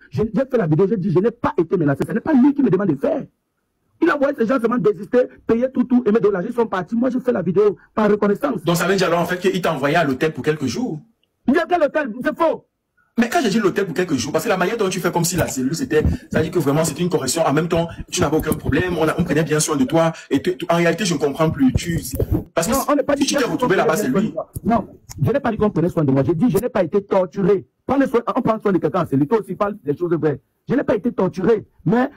J'ai fait la vidéo, j'ai dit, je n'ai pas été menacé. Ce n'est pas lui qui me demande de faire. Il a envoyé ces gens seulement désister, payer tout, et mettre de l'argent, ils sont partis. Moi, je fais la vidéo par reconnaissance. Donc, ça veut dire alors, en fait, qu'il t'a envoyé à l'hôtel pour quelques jours. Il y a quel hôtel? C'est faux. Mais quand j'ai dit l'hôtel pour quelques jours, parce que la manière dont tu fais comme si la cellule, c'était, ça veut dire que vraiment, c'était une correction. En même temps, tu n'avais aucun problème, on prenait bien soin de toi. Et en réalité, je ne comprends plus. Parce que non, on n'est pas dit si tu t'es retrouvé là-bas, c'est lui. Non, je n'ai pas dit qu'on prenait soin de moi. J'ai dit, je n'ai pas été torturé. On prend soin de quelqu'un en cellule. Toi aussi, parle des choses vraies. Je n'ai pas été torturé. Mais,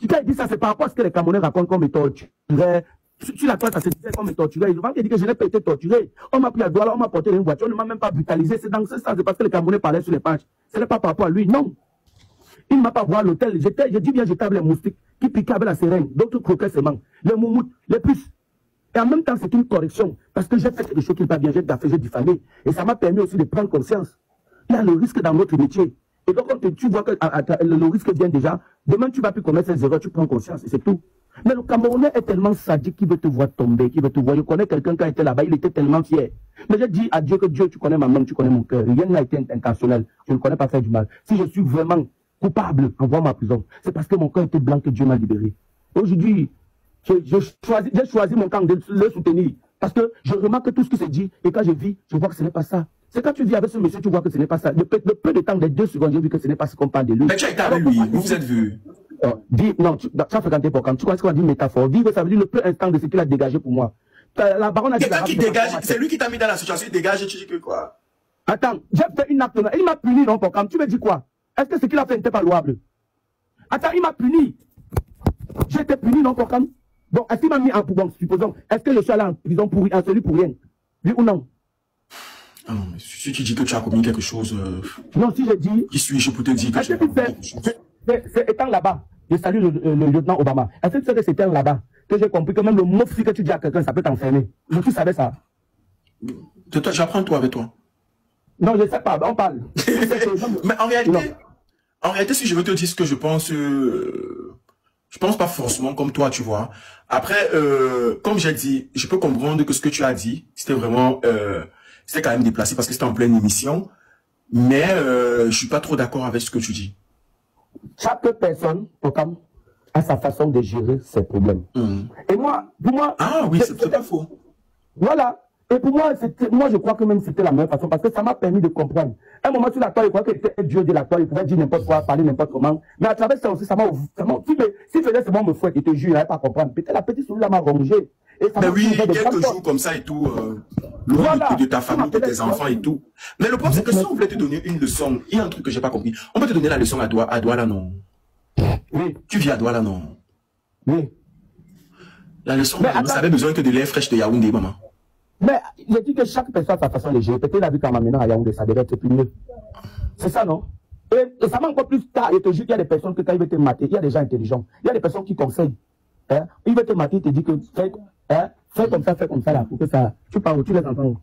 quand il dit ça, c'est par rapport à ce que les Camerounais racontent qu'on me torturait. Sur la place, ça se disait qu'on me torturait. Il dit que je n'ai pas été torturé. On m'a pris à Douala, on m'a porté dans une voiture, on ne m'a même pas brutalisé. C'est dans ce sens, c'est parce que les Camerounais parlaient sur les pages. Ce n'est pas par rapport à lui, non. Il ne m'a pas voir à l'hôtel. Je dis bien, j'étais avec les moustiques qui piquaient avec la seringue, d'autres croquaient seulement. Les moumoutes, les puces. Et en même temps, c'est une correction. Parce que j'ai fait quelque chose qui n'est pas bien, j'ai gaffé, j'ai diffamé. Et ça m'a permis aussi de prendre conscience. Il y a le risque dans notre métier. Et donc, quand tu vois que le risque vient déjà, demain tu vas plus commettre ces erreurs, tu prends conscience, et c'est tout. Mais le Camerounais est tellement sadique qu'il veut te voir tomber, qu'il veut te voir. Je connais quelqu'un qui a été là-bas, il était tellement fier. Mais j'ai dit à Dieu que Dieu, tu connais ma main, tu connais mon cœur. Rien n'a été intentionnel. Je ne connais pas faire du mal. Si je suis vraiment coupable, envoie ma prison. C'est parce que mon cœur était blanc que Dieu m'a libéré. Aujourd'hui, j'ai choisi mon camp de le soutenir. Parce que je remarque tout ce qui se dit, et quand je vis, je vois que ce n'est pas ça. C'est quand tu vis avec ce monsieur, tu vois que ce n'est pas ça. De peu de temps, des 2 secondes, j'ai vu que ce n'est pas ce qu'on parle de lui. Mais tu as été avec lui, vous vous êtes vu. Non, tu as fréquenté pour quand tu vois ce qu'on dit métaphore. Vivre, ça veut dire le peu instant de ce qu'il a dégagé pour moi. La baronne a dit. Quelqu'un qui dégage, c'est lui qui t'a mis dans la situation, il dégage et tu dis que quoi? Attends, j'ai fait une acte. Il m'a puni, non, pour quand tu me dis quoi? Est-ce que ce qu'il a fait n'était pas louable? Attends, il m'a puni. J'ai été puni, non, pour quand? Bon, est-ce qu'il m'a mis en prison, supposons, est-ce que je suis allé en prison pour celui pour rien? Oui ou non? Ah non, mais si tu dis que tu as commis quelque chose. Non, si je dis. Qui suis-je pour te dire que tu as commis quelque chose? C'est étant là-bas, je salue le lieutenant Obama. Est-ce que c'est étant là-bas que j'ai compris que même le mot que tu dis à quelqu'un, ça peut t'enfermer? Tu savais ça? J'apprends toi avec toi. Non, je ne sais pas, on parle. Mais en réalité, si je veux te dire ce que je pense pas forcément comme toi, tu vois. Après, comme j'ai dit, je peux comprendre que ce que tu as dit, c'était vraiment, c'était quand même déplacé parce que c'était en pleine émission. Mais je suis pas trop d'accord avec ce que tu dis. Chaque personne, a sa façon de gérer ses problèmes. Et moi, pour moi... Ah oui, c'est pas faux. Voilà. Et pour moi, je crois que même c'était la meilleure façon parce que ça m'a permis de comprendre. À un moment sur la toile, je crois qu'il était Dieu de la toile, il pouvait dire n'importe quoi, parler n'importe comment. Mais à travers ça aussi, ça m'a... Si faisait seulement me fouette, je te jure, il n'allait pas comprendre. Peut-être la petite souris là m'a rongé. Mais oui, quelques jours comme ça et tout, loin de ta famille, de tes enfants et tout. Mais le problème, c'est que si on voulait te donner une leçon, il y a un truc que j'ai pas compris. On peut te donner la leçon à Douala, non? Oui. Tu vis à Douala, non? Oui. La leçon, vous avez besoin que de l'air fraîche de Yaoundé, maman. Mais je dis que chaque personne a sa façon de gérer. Peut-être la vie qu'en m'amenant à Yaoundé, ça devait être plus mieux. C'est ça, non? Et ça va encore plus tard. Je te jure qu'il y a des personnes que quand ils veulent te mater, il y a des gens intelligents. Il y a des personnes qui conseillent. Hein? Ils veulent te mater, ils te disent que fais comme ça là, pour que ça. Tu pars où tu les entends.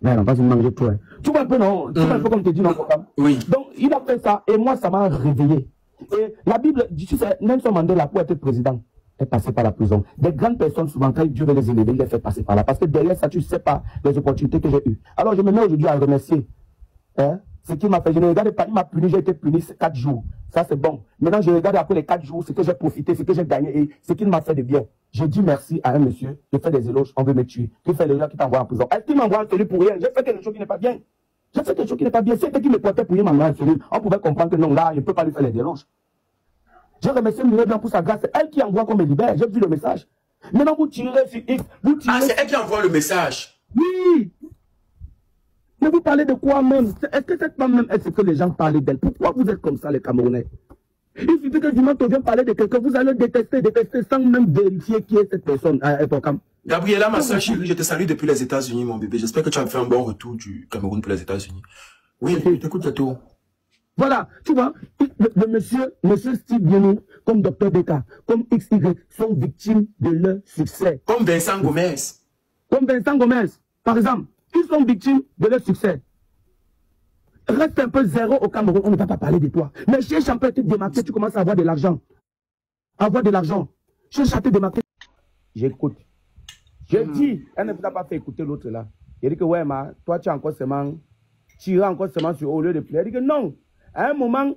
Mais non, pas une manger toi. Tu vois un peu, non? Tu vois un peu comme tu dis, non? Oui. Donc, il a fait ça, et moi, ça m'a réveillé. Et la Bible dit, tu sais, Nelson Mandela, pour être président, est passé par la prison. Des grandes personnes, souvent, quand Dieu veut les élever, il les fait passer par là. Parce que derrière ça, tu ne sais pas les opportunités que j'ai eues. Alors, je me mets aujourd'hui à remercier. Ce qu'il m'a fait, je ne regarde pas, il m'a puni, j'ai été puni 4 jours. Ça, c'est bon. Maintenant, je regarde après les 4 jours, ce que j'ai profité, ce que j'ai gagné et ce qu'il m'a fait de bien. Je dis merci à un monsieur, je fais des éloges, on veut me tuer. Tu fais les gens qui t'envoient en prison. Est-ce qu'il m'envoie en cellule pour rien? J'ai fait quelque chose qui n'est pas bien. J'ai fait quelque chose qui n'est pas bien. C'était qui me portait pour rien m'envoie en cellule. On pouvait comprendre que non, là, je ne peux pas lui faire les éloges. Je remercie le Blanc pour sa grâce. C'est elle qui envoie qu'on me libère. J'ai vu le message. Maintenant, vous tirez sur X. Vous tirez. Ah, c'est elle qui envoie le message. Oui. Mais vous parlez de quoi même? Est-ce que cette femme même est ce que les gens parlent d'elle? Pourquoi vous êtes comme ça, les Camerounais? Il suffit que du moment que vient parler de quelqu'un, vous allez détester sans même vérifier qui est cette personne. Gabriela, ma soeur chérie, je te salue depuis les États-Unis, mon bébé. J'espère que tu as fait un bon retour du Cameroun pour les États-Unis. Oui, je t'écoute à tout. Voilà, tu vois, le monsieur Steve Bienou, comme Dr Beka, comme XY, sont victimes de leur succès. Comme Vincent Gomez. Comme Vincent Gomez, par exemple, ils sont victimes de leur succès. Reste un peu zéro au Cameroun, on ne va pas parler de toi. Mais chez Champion, tu te démarques, tu commences à avoir de l'argent. Avoir de l'argent. Chez Champion, te démarques. J'écoute. Je dis, elle ne vous a pas fait écouter l'autre là. Il dit que ouais, toi tu as encore seulement, tu iras encore seulement sur au lieu de prier. Elle dit que non. À un moment,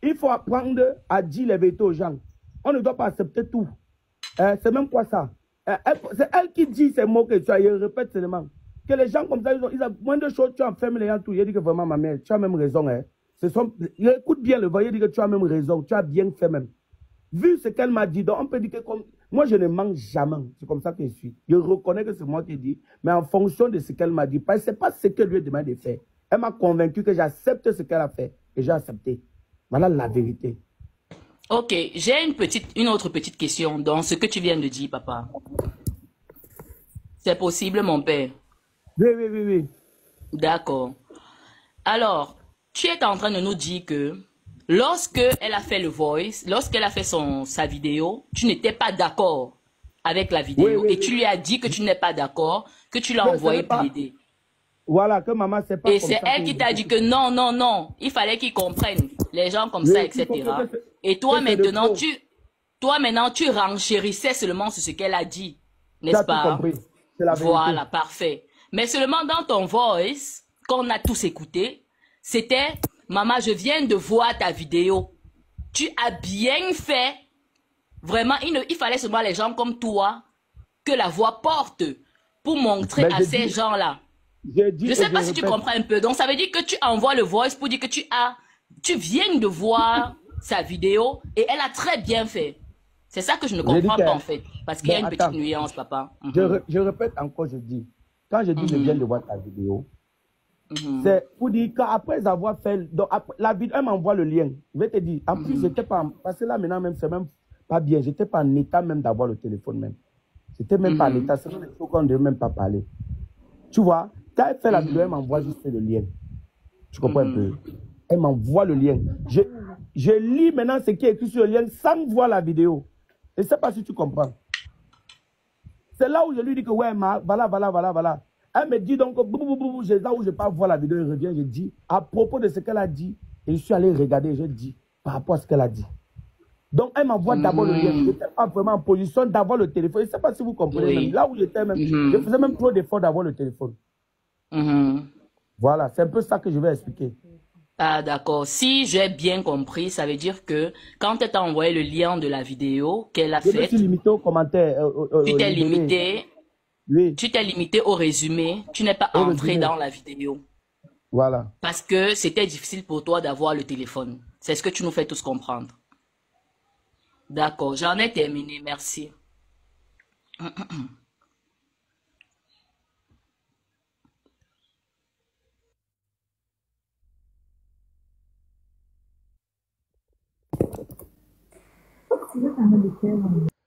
il faut apprendre à dire les vérités aux gens. On ne doit pas accepter tout. C'est même quoi ça? C'est elle qui dit ces mots que tu as, il répète seulement. Que les gens comme ça, ils ont moins de choses, tu enfermes les gens tout. Il dit que vraiment, ma mère, tu as même raison. Hein. Écoute bien le voix, il dit que tu as même raison, tu as bien fait même. Vu ce qu'elle m'a dit, donc on peut dire que comme moi je ne mens jamais, c'est comme ça que je suis. Je reconnais que c'est moi qui dis, mais en fonction de ce qu'elle m'a dit, parce que ce n'est pas ce que lui demande de faire. Elle m'a convaincu que j'accepte ce qu'elle a fait et j'ai accepté. Voilà la vérité. Ok, j'ai une autre petite question dans ce que tu viens de dire, papa. C'est possible, mon père? Oui. D'accord. Alors, tu es en train de nous dire que lorsque elle a fait le voice, lorsqu'elle a fait sa vidéo, tu n'étais pas d'accord avec la vidéo. Oui. Et tu lui as dit que tu n'es pas d'accord, que tu l'as envoyé plaider. Voilà, que maman, c'est pas et comme c'est ça elle qui t'a dit que non, il fallait qu'ils comprennent, les gens comme Oui, ça, etc. Et toi maintenant, tu renchérissais seulement sur ce qu'elle a dit, tu n'est-ce as tout pas? compris. C'est la vérité. Voilà, parfait. Mais seulement dans ton voice, qu'on a tous écouté, c'était « Maman, je viens de voir ta vidéo. Tu as bien fait. » Vraiment, il fallait seulement les gens comme toi que la voix porte pour montrer à ces gens-là. Je ne sais pas si tu comprends un peu. Donc, ça veut dire que tu envoies le voice pour dire que tu viens de voir sa vidéo et elle a très bien fait. C'est ça que je ne comprends pas en fait. Parce qu'il y a une petite nuance, papa. Je répète encore, je dis. Quand je dis je viens de voir ta vidéo, c'est pour dire qu'après avoir fait... Donc, la vidéo, elle m'envoie le lien. Je vais te dire. En plus, j'étais pas... Parce que là, maintenant, même, c'est même pas bien. J'étais pas en état même d'avoir le téléphone même. J'étais même pas en état. C'est même chose qu'on ne devait même pas parler. Tu vois, quand elle fait la vidéo, elle m'envoie juste le lien. Tu comprends un peu? Elle m'envoie le lien. Je lis maintenant ce qui est écrit sur le lien sans voir la vidéo. Je ne sais pas si tu comprends. C'est là où je lui dis que ouais, voilà. Elle me dit donc, là où je ne peux pas voir la vidéo, je reviens, je dis, à propos de ce qu'elle a dit, et je suis allé regarder, je dis, par rapport à ce qu'elle a dit. Donc, elle m'envoie d'abord le lien. Je n'étais pas vraiment en position d'avoir le téléphone. Je ne sais pas si vous comprenez. Même. Là où j'étais même, je faisais même trop d'efforts d'avoir le téléphone. Voilà, c'est un peu ça que je vais expliquer. Ah, d'accord. Si j'ai bien compris, ça veut dire que quand elle t'a envoyé le lien de la vidéo qu'elle a faite, je me suis limité aux commentaires. Tu t'es limité. Oui. Tu t'es limité au résumé. Tu n'es pas entré dans la vidéo. Voilà. Parce que c'était difficile pour toi d'avoir le téléphone. C'est ce que tu nous fais tous comprendre. D'accord, j'en ai terminé. Merci. Je